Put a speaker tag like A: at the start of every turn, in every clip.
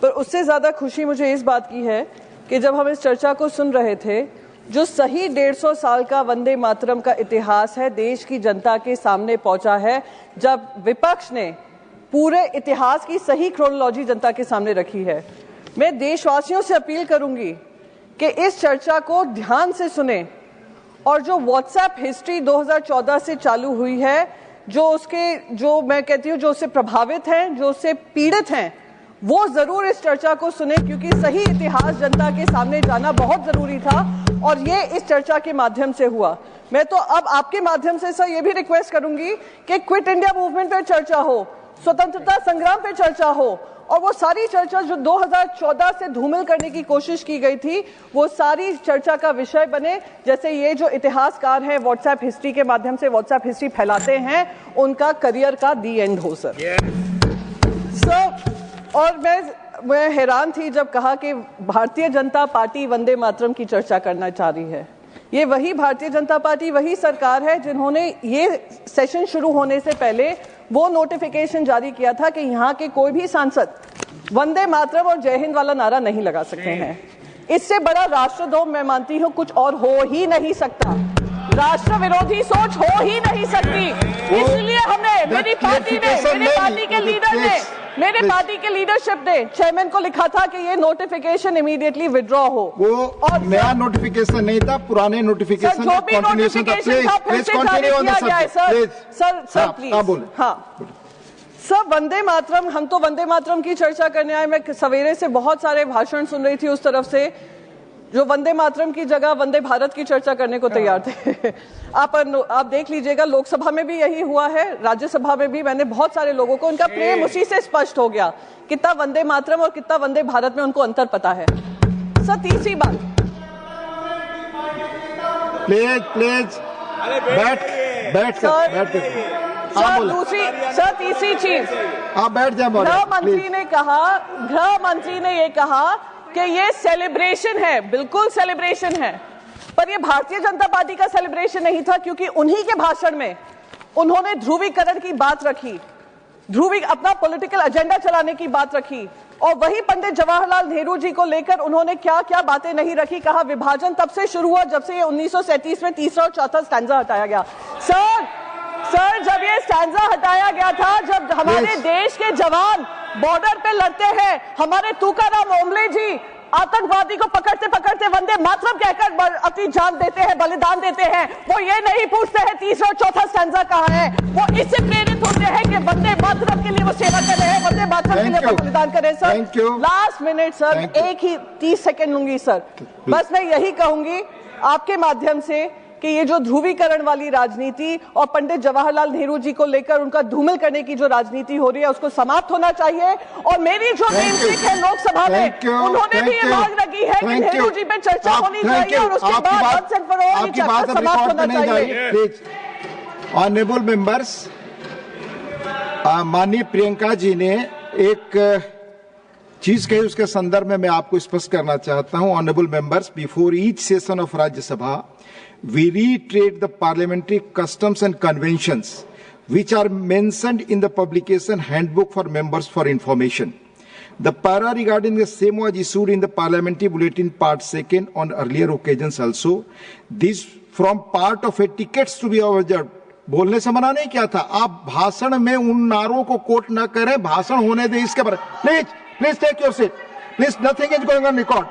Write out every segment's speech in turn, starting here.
A: पर उससे ज्यादा खुशी मुझे इस बात की है कि जब हम इस चर्चा को सुन रहे थे, जो सही 150 साल का वंदे मातरम का इतिहास है देश की जनता के सामने पहुंचा है, जब विपक्ष ने पूरे इतिहास की सही क्रोनोलॉजी जनता के सामने रखी है। मैं देशवासियों से अपील करूंगी कि इस चर्चा को ध्यान से सुने और जो व्हाट्सएप हिस्ट्री 2014 से चालू हुई है, जो मैं कहती हूँ जो उससे प्रभावित हैं, जो उससे पीड़ित हैं, वो जरूर इस चर्चा को सुने, क्योंकि सही इतिहास जनता के सामने जाना बहुत जरूरी था और ये इस चर्चा के माध्यम से हुआ। मैं तो अब आपके माध्यम से सर ये भी रिक्वेस्ट करूंगी कि क्विट इंडिया मूवमेंट पे चर्चा हो, स्वतंत्रता संग्राम पे चर्चा हो, और वो सारी चर्चा जो 2014 से धूमिल करने की कोशिश की गई थी वो सारी चर्चा का विषय बने। जैसे ये जो इतिहासकार हैं व्हाट्सएप हिस्ट्री के माध्यम से व्हाट्सएप हिस्ट्री फैलाते हैं, उनका करियर का दी एंड हो सर। और मैं हैरान थी जब कहा कि भारतीय जनता पार्टी वंदे मातरम की चर्चा करना चाह रही है। ये वही भारतीय जनता पार्टी, वही सरकार है जिन्होंने ये सेशन शुरू होने से पहले वो नोटिफिकेशन जारी किया था कि यहाँ के कोई भी सांसद वंदे मातरम और जय हिंद वाला नारा नहीं लगा सकते हैं। इससे बड़ा राष्ट्रद्रोह मैं मानती हूँ कुछ और हो ही नहीं सकता, राष्ट्र विरोधी सोच हो ही नहीं सकती। इसलिए हमने मेरी पार्टी के लीडरशिप ने चेयरमैन को लिखा था कि ये नोटिफिकेशन इमीडिएटली विड्रॉ हो। वो और नया नोटिफिकेशन नहीं था, पुराने नोटिफिकेशन
B: जो भी नोटिफिकेशन था फिर से जारी किया गया है
A: सर प्लीज। हाँ सर, वंदे मातरम, हम तो वंदे मातरम की चर्चा करने आए। मैं सवेरे से बहुत सारे भाषण सुन रही थी उस तरफ से जो वंदे मातरम की जगह वंदे भारत की चर्चा करने को तैयार थे। आप देख लीजिएगा, लोकसभा में भी यही हुआ है, राज्यसभा में भी। मैंने बहुत सारे लोगों को, उनका प्रेम उसी से स्पष्ट हो गया, कितना वंदे मातरम और कितना वंदे भारत में उनको अंतर पता है। सर तीसरी बात,
B: प्लीज
A: तीसरी चीज,
B: आप बैठ जाए।
A: गृह मंत्री ने ये कहा कि ये सेलिब्रेशन है, बिल्कुल सेलिब्रेशन है, पर ये भारतीय जनता पार्टी का सेलिब्रेशन नहीं था, क्योंकि उन्हीं के भाषण में उन्होंने ध्रुवीकरण की बात रखी, अपना पॉलिटिकल एजेंडा चलाने की बात रखी, और वही पंडित जवाहरलाल नेहरू जी को लेकर उन्होंने क्या क्या बातें नहीं रखी। कहा विभाजन तब से शुरू हुआ जब से ये 1937 में तीसरा और चौथा स्टैंजा हटाया गया। सर जब ये स्टैंजा हटाया गया था, जब हमारे देश के जवान बॉर्डर पे लड़ते हैं, हमारे तुकाराम ओमले जी आतंकवादी को पकड़ते पकड़ते वंदे मातरम कहकर अपनी जान देते हैं, बलिदान देते हैं। वो ये नहीं पूछते हैं तीसरा और चौथा स्टैंजा कहाँ है, वो इससे प्रेरित होते हैं कि वंदे मातरम के लिए वो सेवा कर रहे हैं, वंदे मातरम के लिए वो बलिदान कर रहे हैं। सर लास्ट मिनट सर, एक ही 30 सेकंड लूंगी सर, बस मैं यही कहूंगी आपके माध्यम से कि ये जो ध्रुवीकरण वाली राजनीति और पंडित जवाहरलाल नेहरू जी को लेकर उनका धूमिल करने की जो राजनीति हो रही है उसको समाप्त होना चाहिए। और मेरी जो नेमसेक है लोकसभा में, उन्होंने भी ये मांग रखी है कि नेहरू जी पे चर्चा होनी चाहिए और उसके बाद वंस एंड फॉर ऑल ये चर्चा समाप्त होना चाहिए।
B: ऑनरेबल मेंबर्स, माननीय प्रियंका जी ने एक चीज कही, उसके संदर्भ में मैं आपको स्पष्ट करना चाहता हूं। Honourable members, before each session of Rajya Sabha we reiterate the parliamentary customs and conventions which are mentioned in the publication handbook for members for information. The para regarding the same was issued in the parliamentary bulletin part 2 on earlier occasions also. This from part of etiquettes to be observed. बोलने से मना नहीं किया था, आप भाषण में उन नारों को कोट न करें, भाषण होने दें इसके बारे। Please take your seat, please, nothing is going on record.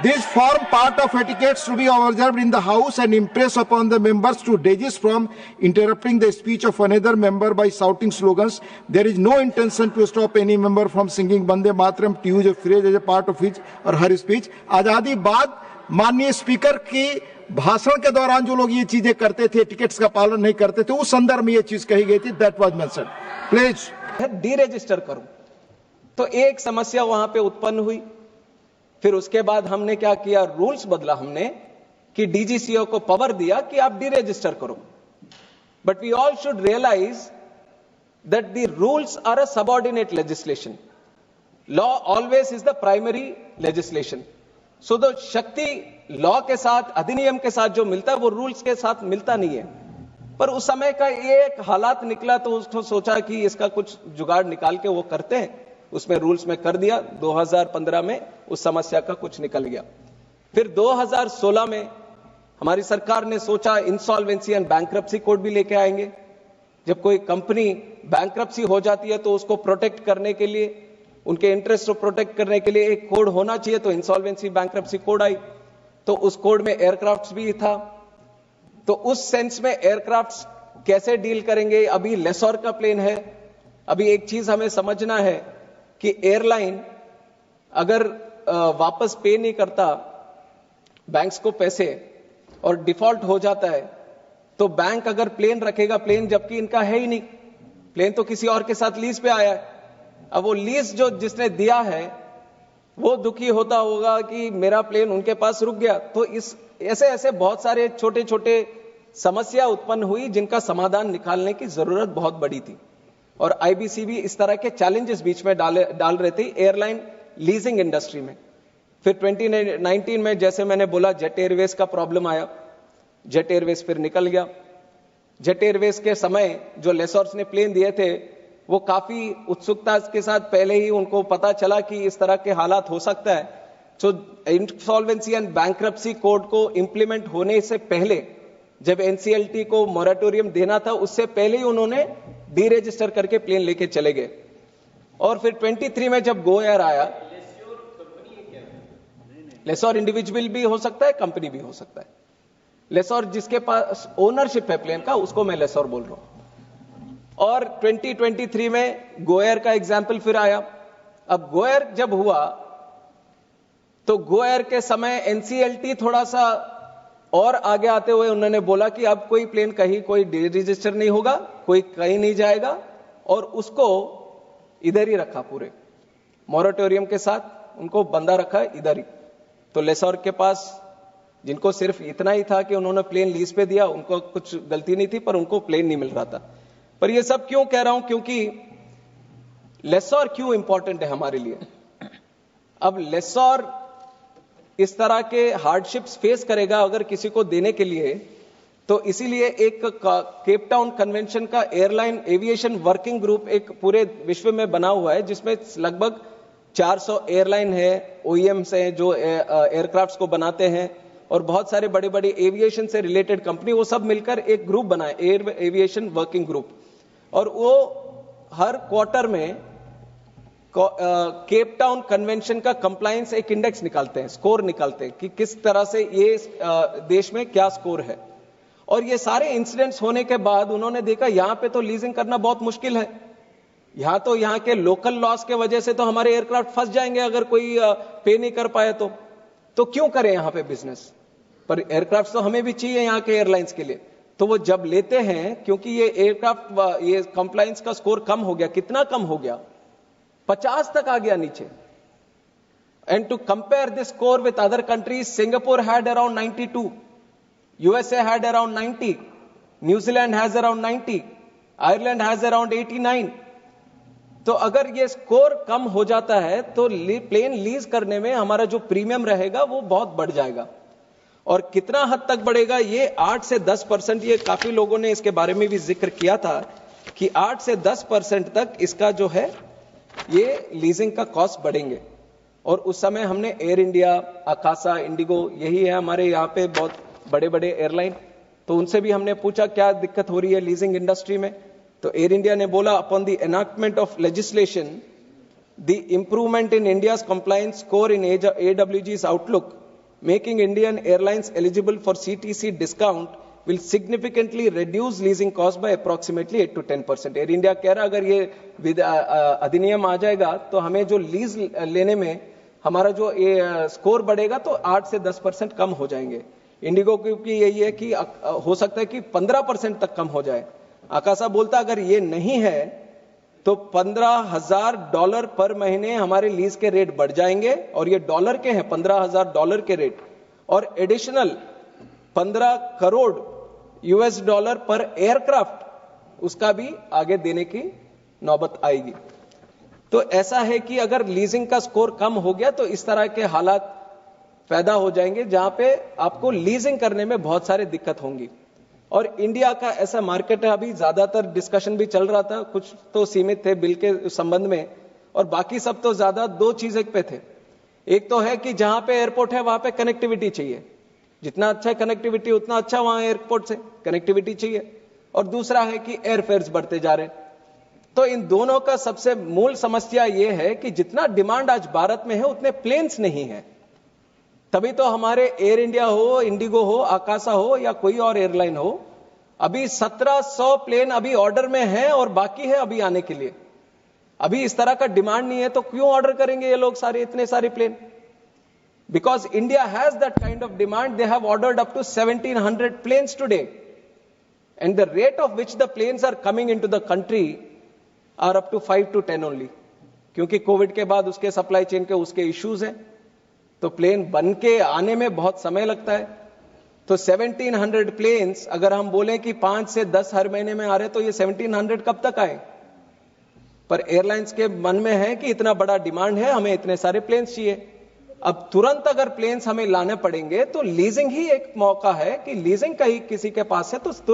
B: These form part of etiquettes to be observed in the House and impress upon the members to desist from interrupting the speech of another member by shouting slogans. There is no intention to stop any member from singing Vande Mataram to use a phrase as a part of his or her speech. आजादी बाद माननीय speaker की भाषण के दौरान जो लोग ये चीजें करते थे, टिकट्स का पालन नहीं करते थे, उस संदर्भ में ये चीज कही गई थी. That was mentioned. प्लीज
C: डीरजिस्टर करूं तो एक समस्या वहां पे उत्पन्न हुई. फिर उसके बाद हमने क्या किया, रूल्स बदला हमने कि डीजीसीओ को पावर दिया कि आप डीरजिस्टर करो. But we all should realize that the rules are a subordinate legislation. Law always is the primary legislation. So the Shakti law के साथ, अधिनियम के साथ जो मिलता है वो रूल्स के साथ मिलता नहीं है. पर उस समय का एक हालात निकला तो उसको सोचा कि इसका कुछ जुगाड़ निकाल के वो करते हैं. उसमें रूल्स में कर दिया। 2015 में उस समस्या का कुछ निकल गया। फिर 2016 में हमारी सरकार ने सोचा इंसॉल्वेंसी एंड बैंक्रप्सी कोड भी लेके आएंगे। जब कोई कंपनी बैंक्रप्सी हो जाती है तो उसको प्रोटेक्ट करने के लिए, उनके इंटरेस्ट को प्रोटेक्ट करने के लिए एक कोड होना चाहिए, तो इंसॉल्वेंसी बैंक्रप्सी कोड आई। तो उस कोड में एयरक्राफ्ट भी था। तो उस सेंस में एयरक्राफ्ट कैसे डील करेंगे? अभी लेसोर का प्लेन है। अभी एक चीज हमें समझना है कि एयरलाइन अगर वापस पे नहीं करता बैंक्स को पैसे और डिफॉल्ट हो जाता है, तो बैंक अगर प्लेन रखेगा, प्लेन जबकि इनका है ही नहीं, प्लेन तो किसी और के साथ लीज पे आया है। अब वो लीज जो जिसने दिया है वो दुखी होता होगा कि मेरा प्लेन उनके पास रुक गया। तो इस ऐसे बहुत सारे छोटे छोटे समस्या उत्पन्न हुई जिनका समाधान निकालने की जरूरत बहुत बड़ी थी। और आईबीसी भी इस तरह के चैलेंजेस बीच में डाल रहे थे एयरलाइन लीजिंग इंडस्ट्री में। फिर 2019 में जैसे मैंने बोला जेट एयरवेज का प्रॉब्लम आया, जेट एयरवेज फिर निकल गया। जेट एयरवेज के समय जो लेसोर्स ने प्लेन दिए थे वो काफी उत्सुकता के साथ पहले ही उनको पता चला कि इस तरह के हालात हो सकता है, तो इंसॉल्वेंसी एंड बैंक्रप्सी कोड को इंप्लीमेंट होने से पहले, जब एनसीएलटी को मॉरेटोरियम देना था उससे पहले ही उन्होंने डीरेजिस्टर करके प्लेन लेके चले गए। और फिर 23 में जब गो एयर आया, लेसोर इंडिविजुअल भी हो सकता है, कंपनी भी हो सकता है। लेसोर जिसके पास ओनरशिप है प्लेन का, उसको मैं लेसोर बोल रहा हूं। और 2023 में गो एयर का एग्जाम्पल फिर आया। अब गो एयर जब हुआ तो गो एयर के समय एनसीएलटी थोड़ा सा और आगे आते हुए उन्होंने बोला कि अब कोई प्लेन कहीं कोई रजिस्टर नहीं होगा, कोई कहीं नहीं जाएगा, और उसको इधर ही रखा, पूरे मॉरेटोरियम के साथ उनको बंधा रखा इधर ही। तो लेसोर के पास, जिनको सिर्फ इतना ही था कि उन्होंने प्लेन लीज पे दिया, उनको कुछ गलती नहीं थी, पर उनको प्लेन नहीं मिल रहा था। पर ये सब क्यों कह रहा हूं? क्योंकि लेसोर क्यों इंपॉर्टेंट है हमारे लिए। अब लेसोर इस तरह के हार्डशिप्स फेस करेगा अगर किसी को देने के लिए, तो इसीलिए एक केप टाउन कन्वेंशन का एयरलाइन एविएशन वर्किंग ग्रुप एक पूरे विश्व में बना हुआ है, जिसमें लगभग 400 एयरलाइन है, ओईएम्स हैं जो एयरक्राफ्ट्स को बनाते हैं, और बहुत सारे बड़े बड़े एविएशन से रिलेटेड कंपनी, वो सब मिलकर एक ग्रुप बनाए, एयर एविएशन वर्किंग ग्रुप। और वो हर क्वार्टर में केप टाउन कन्वेंशन का कंप्लायंस एक इंडेक्स निकालते हैं, स्कोर निकालते हैं कि किस तरह से ये देश में क्या स्कोर है। और ये सारे इंसिडेंट्स होने के बाद उन्होंने देखा यहां पे तो लीजिंग करना बहुत मुश्किल है, यहां तो यहां के लोकल लॉस के वजह से तो हमारे एयरक्राफ्ट फंस जाएंगे अगर कोई पे नहीं कर पाए तो क्यों करें यहां पे बिजनेस। पर एयरक्राफ्ट तो हमें भी चाहिए यहां के एयरलाइंस के लिए। तो वो जब लेते हैं, क्योंकि ये एयरक्राफ्ट ये कंप्लायंस का स्कोर कम हो गया, कितना कम हो गया, 50 तक आ गया नीचे। And to compare this score with other countries, Singapore had around 92, USA had around 90, New Zealand has around 90, Ireland has around 89। तो अगर ये स्कोर कम हो जाता है तो प्लेन लीज करने में हमारा जो प्रीमियम रहेगा वो बहुत बढ़ जाएगा। और कितना हद तक बढ़ेगा, ये 8 से 10%, ये काफी लोगों ने इसके बारे में भी जिक्र किया था कि 8 से 10% तक इसका जो है ये लीजिंग का कॉस्ट बढ़ेंगे। और उस समय हमने एयर इंडिया, आकाशा, इंडिगो, यही है हमारे यहाँ पे बहुत बड़े बड़े एयरलाइन, तो उनसे भी हमने पूछा क्या दिक्कत हो रही है लीजिंग इंडस्ट्री में। तो एयर इंडिया ने बोला, upon the enactment of legislation the improvement in India's compliance score in AWG's outlook making Indian airlines eligible for CTC discount will significantly reduce leasing cost by approximately 8 to 10%। Air India कह रहा अगर ये अधिनियम आ जाएगा तो हमें जो lease लेने में हमारा जो स्कोर बढ़ेगा तो 8 से 10% कम हो जाएंगे। इंडिगो की यही है कि हो सकता है कि 15% तक कम हो जाए। आकाशा बोलता अगर ये नहीं है तो $15,000 पर महीने हमारे लीज के रेट बढ़ जाएंगे, और ये डॉलर के हैं, $15,000 के रेट, और एडिशनल 15 करोड़ US डॉलर पर एयरक्राफ्ट उसका भी आगे देने की नौबत आएगी। तो ऐसा है कि अगर लीजिंग का स्कोर कम हो गया तो इस तरह के हालात पैदा हो जाएंगे जहां पे आपको लीजिंग करने में बहुत सारी दिक्कत होंगी। और इंडिया का ऐसा मार्केट है, अभी ज्यादातर डिस्कशन भी चल रहा था, कुछ तो सीमित थे बिल के संबंध में, और बाकी सब तो ज्यादा दो चीजें पे थे। एक तो है कि जहां पे एयरपोर्ट है वहां पे कनेक्टिविटी चाहिए, जितना अच्छा कनेक्टिविटी उतना अच्छा वहां एयरपोर्ट से कनेक्टिविटी चाहिए, और दूसरा है कि एयरफेयर्स बढ़ते जा रहे हैं। तो इन दोनों का सबसे मूल समस्या यह है कि जितना डिमांड आज भारत में है उतने प्लेन्स नहीं है। तभी तो हमारे एयर इंडिया हो, इंडिगो हो, आकाशा हो या कोई और एयरलाइन हो, अभी 1700 प्लेन अभी ऑर्डर में है और बाकी है अभी आने के लिए। अभी इस तरह का डिमांड नहीं है तो क्यों ऑर्डर करेंगे ये लोग सारे इतने सारे plane? Because India has that kind of demand, they have ordered up to 1700 planes today, and the rate of which the planes are coming into the country are up to 5 to 10 only, क्योंकि Covid के बाद उसके supply chain के उसके issues हैं, तो plane बन के आने में बहुत समय लगता है। तो 1700 प्लेन्स अगर हम बोलें कि 5 से 10 हर महीने में आ रहे, तो ये 1700 कब तक आए? पर एयरलाइंस के मन में है कि इतना बड़ा डिमांड है, हमें इतने सारे प्लेन्स चाहिए। अब तुरंत अगर प्लेन्स हमें लाने पड़ेंगे तो लीजिंग ही एक मौका है कि लीजिंग कहीं किसी के पास है तो तुरंत